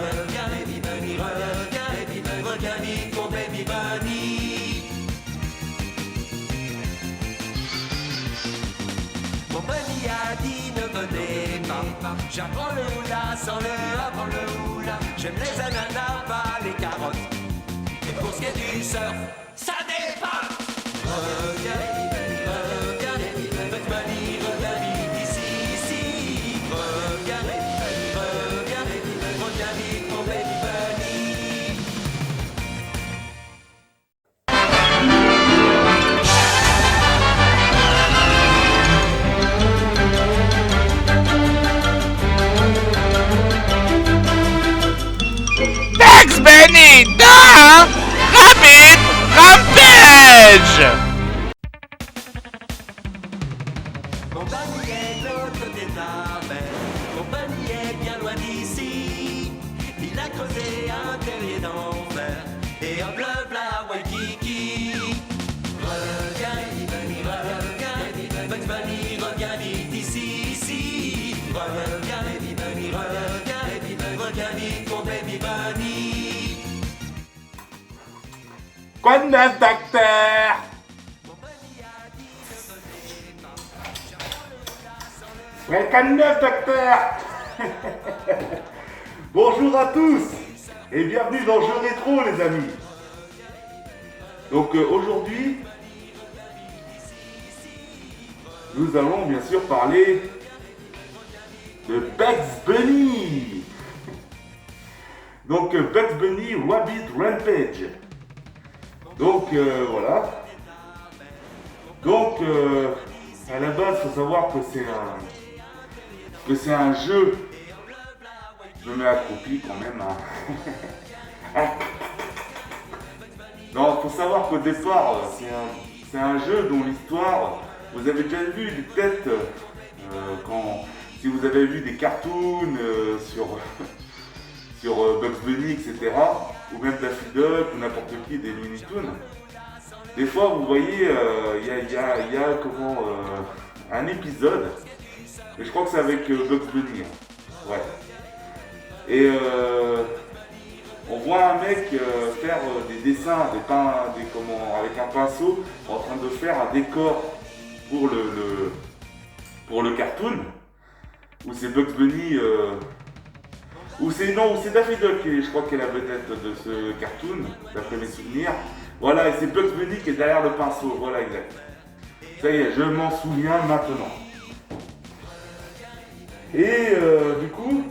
reviens Baby Bunny, reviens Baby Bunny, reviens vite mon Baby Bunny. Mon bunny a dit ne venez pas, j'apprends le hula sans le avant le hula. J'aime les ananas, pas les carottes. Et pour ce qui est du surf, ça dépasse. Reviens Baby Bunny, reviens Baby Bunny, Bugs Bunny, reviens vite ici, ici. Reviens Baby Bunny, reviens Baby Bunny, reviens vite mon Baby Bunny. Bugs Bunny dans Rabbit Rampage. Mon bunny est de l'autre côté de la mer. Mon bunny est bien loin d'ici. Il a creusé un terrier d'enfer. Et hop le v'là Waikiki. Reviens Baby Bunny, reviens Bugs Bunny, reviens vite ici, ici. Reviens Baby Bunny, reviens vite mon Baby Bunny. Quoi de neuf, docteur? Ouais, quoi de neuf, docteur? Bonjour à tous et bienvenue dans Jeux Rétro, les amis. Donc aujourd'hui, nous allons bien sûr parler de Bugs Bunny. Donc Bugs Bunny Rabbit Rampage. Donc voilà. Donc à la base, il faut savoir que c'est un jeu. Je me mets accroupi quand même. Hein. Non, il faut savoir qu'au départ, c'est un jeu dont l'histoire, vous avez déjà vu peut-être si vous avez vu des cartoons sur Bugs Bunny, etc. Ou même Daffy Duck ou n'importe qui des Looney Tunes. Des fois, vous voyez, il y a un épisode, et je crois que c'est avec Bugs Bunny. Hein. Ouais. Et on voit un mec faire des dessins, avec un pinceau, en train de faire un décor pour le cartoon, où c'est Bugs Bunny, ou c'est Daffy Duck, je crois qu'elle est la vedette de ce cartoon, d'après mes souvenirs. Voilà, et c'est Bugs Bunny qui est derrière le pinceau, voilà exact. Ça y est, je m'en souviens maintenant. Et du coup,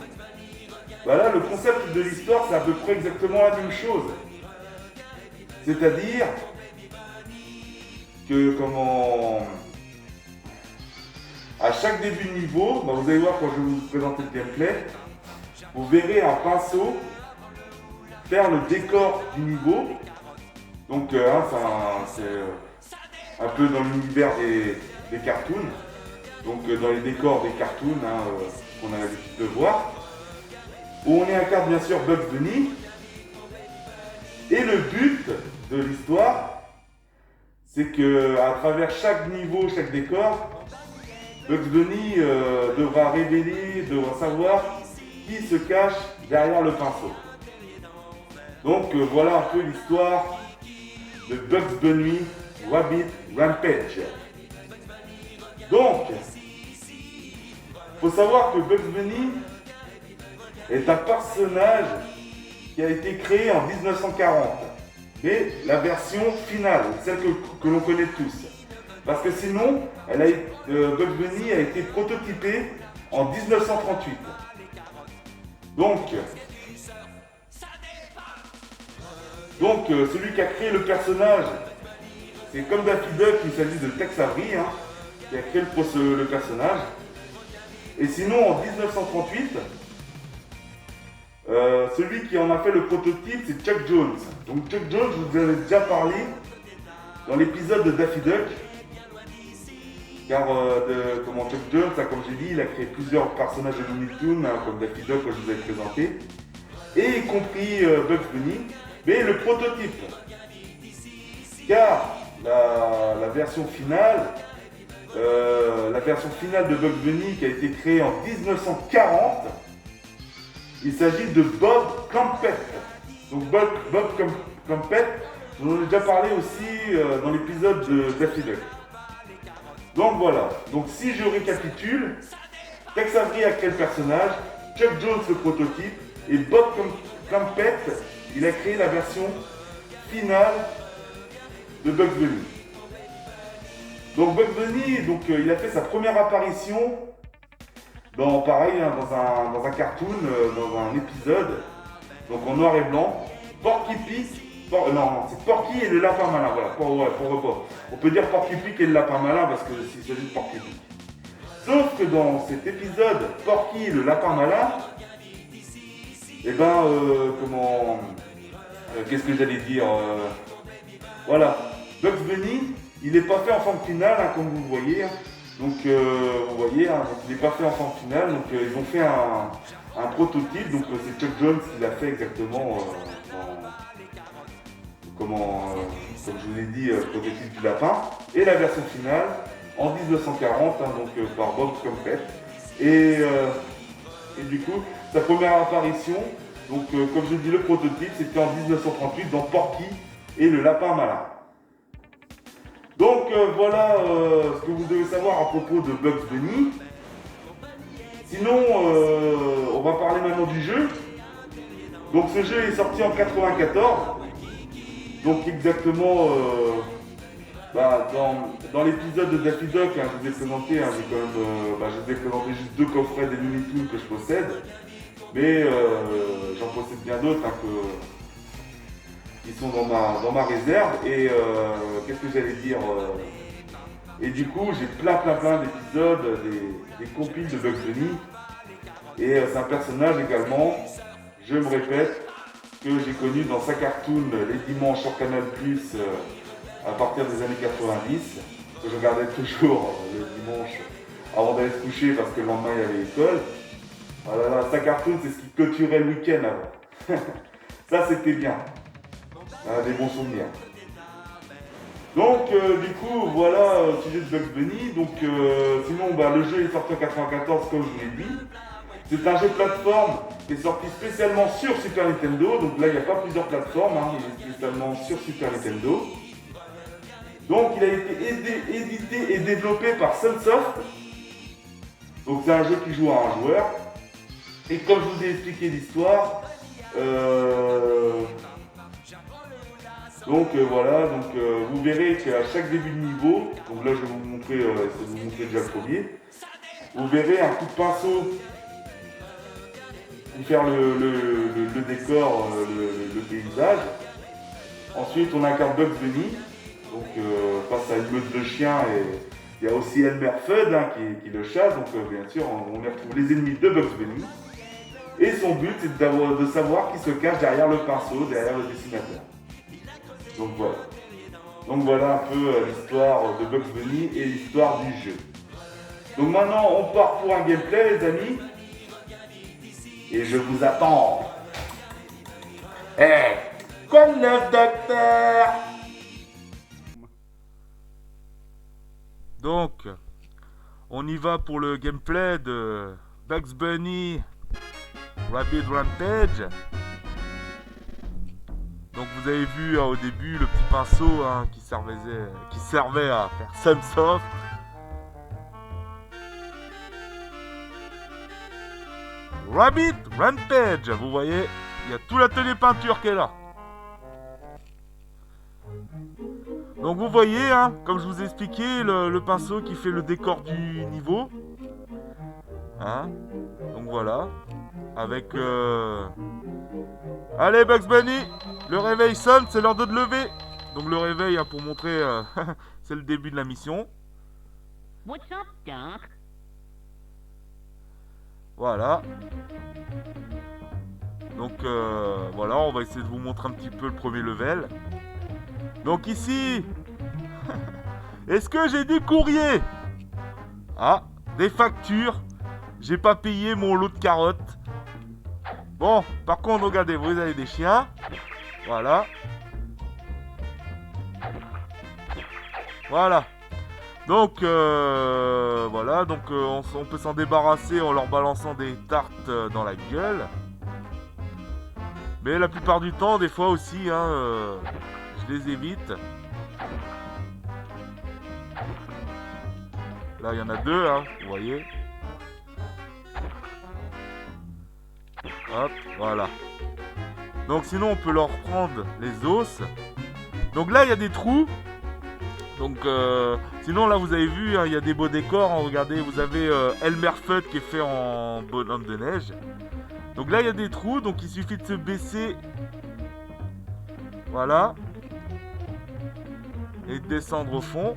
voilà, le concept de l'histoire, c'est à peu près exactement la même chose. C'est-à-dire que à chaque début de niveau, vous allez voir quand je vais vous présenter le gameplay, vous verrez un pinceau faire le décor du niveau. Donc c'est un peu dans l'univers des cartoons. Donc dans les décors des cartoons qu'on a l'habitude de voir. Où on incarne bien sûr Bugs Bunny. Et le but de l'histoire, c'est que à travers chaque niveau, chaque décor, Bugs Bunny devra savoir qui se cache derrière le pinceau. Donc voilà un peu l'histoire de Bugs Bunny Rabbit Rampage. Donc, faut savoir que Bugs Bunny est un personnage qui a été créé en 1940. Mais la version finale, celle que l'on connaît tous. Parce que sinon, Bugs Bunny a été prototypé en 1938. Donc celui qui a créé le personnage, c'est comme Daffy Duck, il s'agit de Tex Avery, qui a créé le personnage. Et sinon, en 1938, celui qui en a fait le prototype, c'est Chuck Jones. Donc Chuck Jones, je vous en ai déjà parlé dans l'épisode de Daffy Duck. Car Chuck Jones, comme j'ai dit, il a créé plusieurs personnages de Looney Tunes, comme Daffy Duck que je vous ai présenté, et y compris Bugs Bunny, mais le prototype. Car la version finale de Bugs Bunny qui a été créée en 1940, Il s'agit de Bob Clampett. Donc Bob Clampett, j'en ai déjà parlé aussi dans l'épisode de Daffy Duck. Donc voilà, donc si je récapitule, Tex Avery a créé le personnage, Chuck Jones le prototype, et Bob Clampett, il a créé la version finale de Bugs Bunny. Donc Bugs Bunny, il a fait sa première apparition dans un cartoon, dans un épisode, donc en noir et blanc. C'est Porky et le lapin malin, voilà, on peut dire Porky Pig et le lapin malin parce que s'il s'agit de Porky Pig. Sauf que dans cet épisode, Porky et le lapin malin, qu'est-ce que j'allais dire voilà, Bugs Bunny, il n'est pas fait en forme finale, hein, comme vous voyez. Donc, vous voyez, hein, donc, il n'est pas fait en forme finale. Donc, ils ont fait un prototype. Donc, c'est Chuck Jones qui l'a fait exactement. Comme je vous l'ai dit, prototype du lapin. Et la version finale en 1940, hein, par Bob Clampett. Et du coup, sa première apparition. Donc, comme je dis, le prototype, c'était en 1938 dans Porky et le lapin malin. Donc voilà ce que vous devez savoir à propos de Bugs Bunny. Sinon, on va parler maintenant du jeu. Donc ce jeu est sorti en 94. Donc exactement dans l'épisode de Daffy Duck, hein, je vous ai présenté, hein, je vous ai présenté juste 2 coffrets des Looney Tunes que je possède. Mais j'en possède bien d'autres qui sont dans ma réserve. Et qu'est-ce que j'allais dire et du coup j'ai plein d'épisodes, des compiles de Bugs Bunny. Et c'est un personnage également, je me répète, que j'ai connu dans sa cartoon les dimanches sur Canal+, à partir des années 90, que je regardais toujours le dimanche avant d'aller se coucher parce que le lendemain il y avait l'école. Voilà, sa cartoon, c'est ce qui clôturait le week-end avant. Ça c'était bien. Des bons souvenirs. Donc du coup voilà au sujet de Bugs Bunny. Donc sinon le jeu est sorti en 94 comme je vous l'ai dit. C'est un jeu plateforme qui est sorti spécialement sur Super Nintendo. Donc là il n'y a pas plusieurs plateformes, hein, il est spécialement sur Super Nintendo. Donc il a été édité et développé par Sunsoft. Donc c'est un jeu qui joue à un joueur. Et comme je vous ai expliqué l'histoire, vous verrez qu'à chaque début de niveau, donc là je vais vous montrer, déjà le premier, vous verrez un coup de pinceau pour faire le décor, le paysage. Ensuite on incarne Bugs Bunny, donc face à une meute de chiens, et il y a aussi Elmer Fudd hein, qui le chasse, donc bien sûr on y retrouve les ennemis de Bugs Bunny. Et son but c'est de savoir qui se cache derrière le pinceau, derrière le dessinateur. Donc voilà un peu l'histoire de Bugs Bunny et l'histoire du jeu. Donc maintenant on part pour un gameplay les amis. Et je vous attends. Quoi de neuf, docteur? Donc, on y va pour le gameplay de Bugs Bunny Rabbit Rampage. Donc vous avez vu au début le petit pinceau hein, qui servait à faire Sunsoft. Rabbit Rampage, vous voyez, il y a tout l'atelier peinture qui est là. Donc vous voyez, hein, comme je vous ai expliqué, le pinceau qui fait le décor du niveau. Hein, donc voilà, avec... Allez Bugs Bunny, le réveil sonne, c'est l'heure de te lever. Donc le réveil, hein, pour montrer, c'est le début de la mission. What's up, Doc? Voilà. Donc voilà, on va essayer de vous montrer un petit peu le premier level. Donc ici, est-ce que j'ai du courrier? Ah, des factures. J'ai pas payé mon lot de carottes. Bon, par contre, regardez, vous avez des chiens. Voilà. Voilà. Donc, voilà. Donc, on peut s'en débarrasser en leur balançant des tartes dans la gueule. Mais la plupart du temps, des fois aussi, hein, je les évite. Là, il y en a deux, hein, vous voyez. Hop, voilà. Donc sinon, on peut leur prendre les os. Donc là, il y a des trous. Donc sinon, là, vous avez vu, hein, il y a des beaux décors. Hein, regardez, vous avez Elmer Fudd qui est fait en bonhomme de neige. Donc là, il y a des trous. Donc il suffit de se baisser. Voilà. Et de descendre au fond.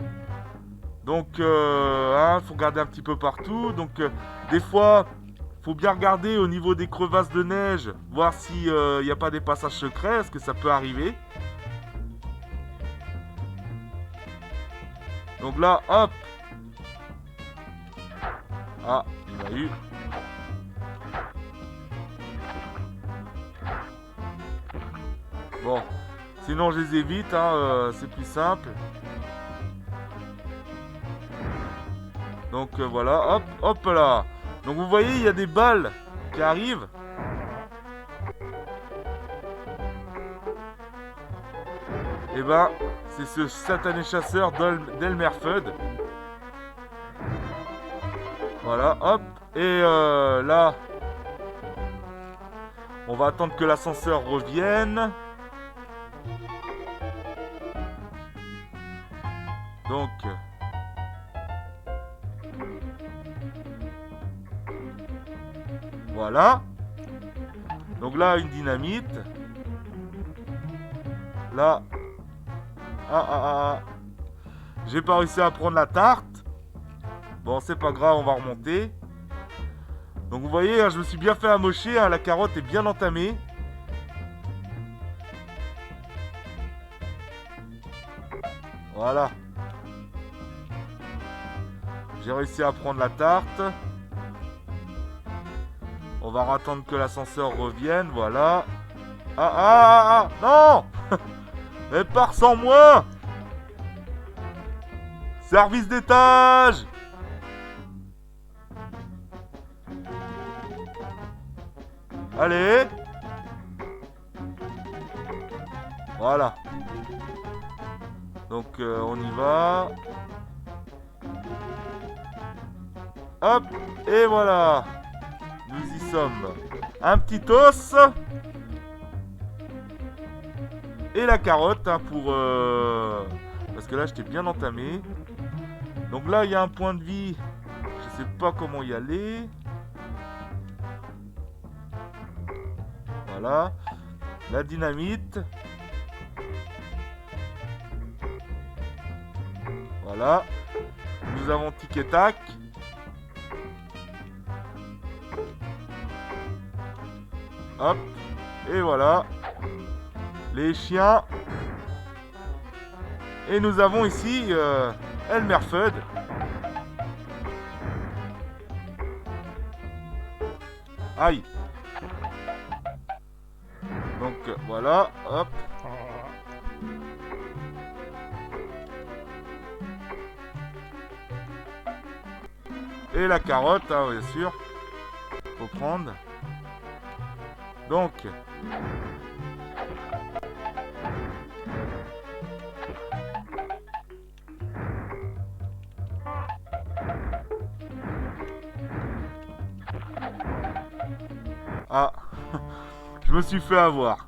Donc, faut regarder un petit peu partout. Donc, des fois, faut bien regarder au niveau des crevasses de neige, voir s'il n'y a pas des passages secrets, est-ce que ça peut arriver. Donc là, hop. Ah, il y en a eu. Bon, sinon je les évite, hein, c'est plus simple. Donc voilà, hop, hop là. Donc vous voyez, il y a des balles qui arrivent. Et ben, c'est ce satané chasseur d'Elmer Fudd. Voilà, hop. Et là, on va attendre que l'ascenseur revienne. Donc... Voilà. Donc là, une dynamite. Là. J'ai pas réussi à prendre la tarte. Bon, c'est pas grave, on va remonter. Donc vous voyez, hein, je me suis bien fait amocher. Hein, la carotte est bien entamée. Voilà. J'ai réussi à prendre la tarte. On va attendre que l'ascenseur revienne, voilà. Non. Elle part sans moi. Service d'étage. Allez. Voilà. Donc on y va. Hop. Et voilà. Nous y sommes. Un petit os. Et la carotte, hein, pour... Parce que là, j'étais bien entamé. Donc là, il y a un point de vie. Je sais pas comment y aller. Voilà. La dynamite. Voilà. Nous avons tic et tac. Hop, et voilà, les chiens. Et nous avons ici Elmer Fudd. Aïe. Donc voilà, hop. Et la carotte, hein, bien sûr. Faut prendre. Donc, je me suis fait avoir.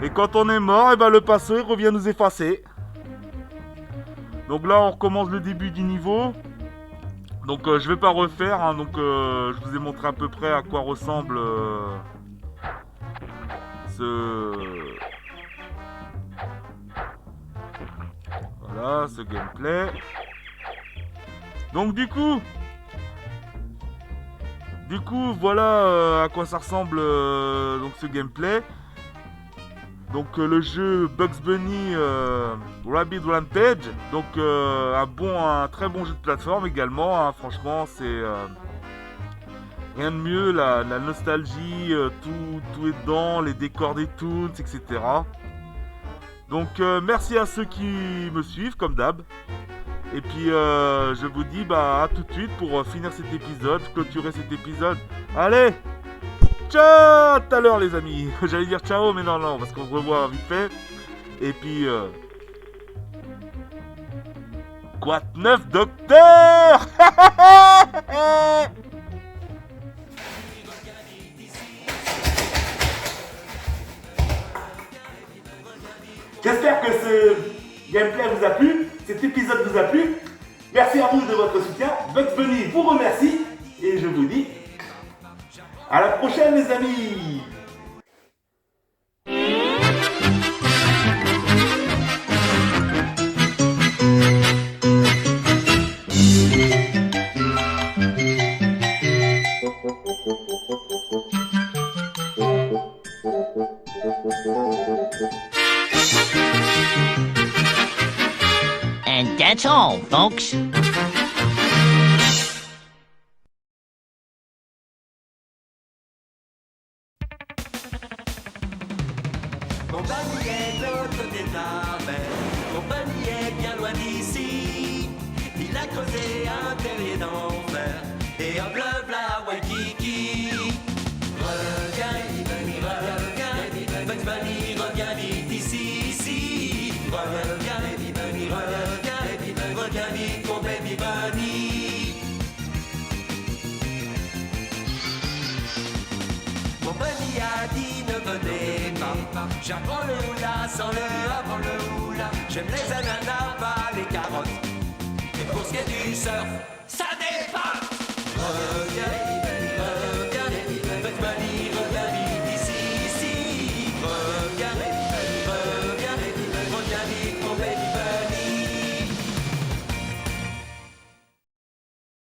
Et quand on est mort, et ben le passé revient nous effacer. Donc là, on recommence le début du niveau. Donc je vais pas refaire, hein, donc je vous ai montré à peu près à quoi ressemble voilà, ce gameplay. Donc du coup voilà à quoi ça ressemble donc ce gameplay. Donc le jeu Bugs Bunny Rabbit Rampage. Donc un très bon jeu de plateforme également, hein. Franchement c'est rien de mieux, la nostalgie, tout est dedans, les décors des Toons, etc. Donc merci à ceux qui me suivent comme d'hab. Et puis je vous dis à tout de suite pour finir cet épisode, clôturer cet épisode. Allez, ciao, tout à l'heure les amis. J'allais dire ciao, mais non, parce qu'on se revoit vite fait. Et puis... Quoi de neuf, docteur? J'espère que ce gameplay vous a plu, cet épisode vous a plu. Merci à vous de votre soutien. Bugs Bunny vous remercie. Et je vous dis à la prochaine les amis. And that's all, folks. Mon Bunny est de l'autre côté de la mer. Mon Bunny est bien loin d'ici. Il a creusé un terrier d'enfer. Et hop le v'là Waikiki. Reviens, Bunny, reviens. Bugs Bunny, reviens vite ici. Reviens, Bunny, reviens. Reviens vite, mon baby Bunny. Mon Bunny a dit ne venez pas. J'apprends le hula sans le avant le hula. J'aime les ananas, pas les carottes. Et pour ce qui est du surf,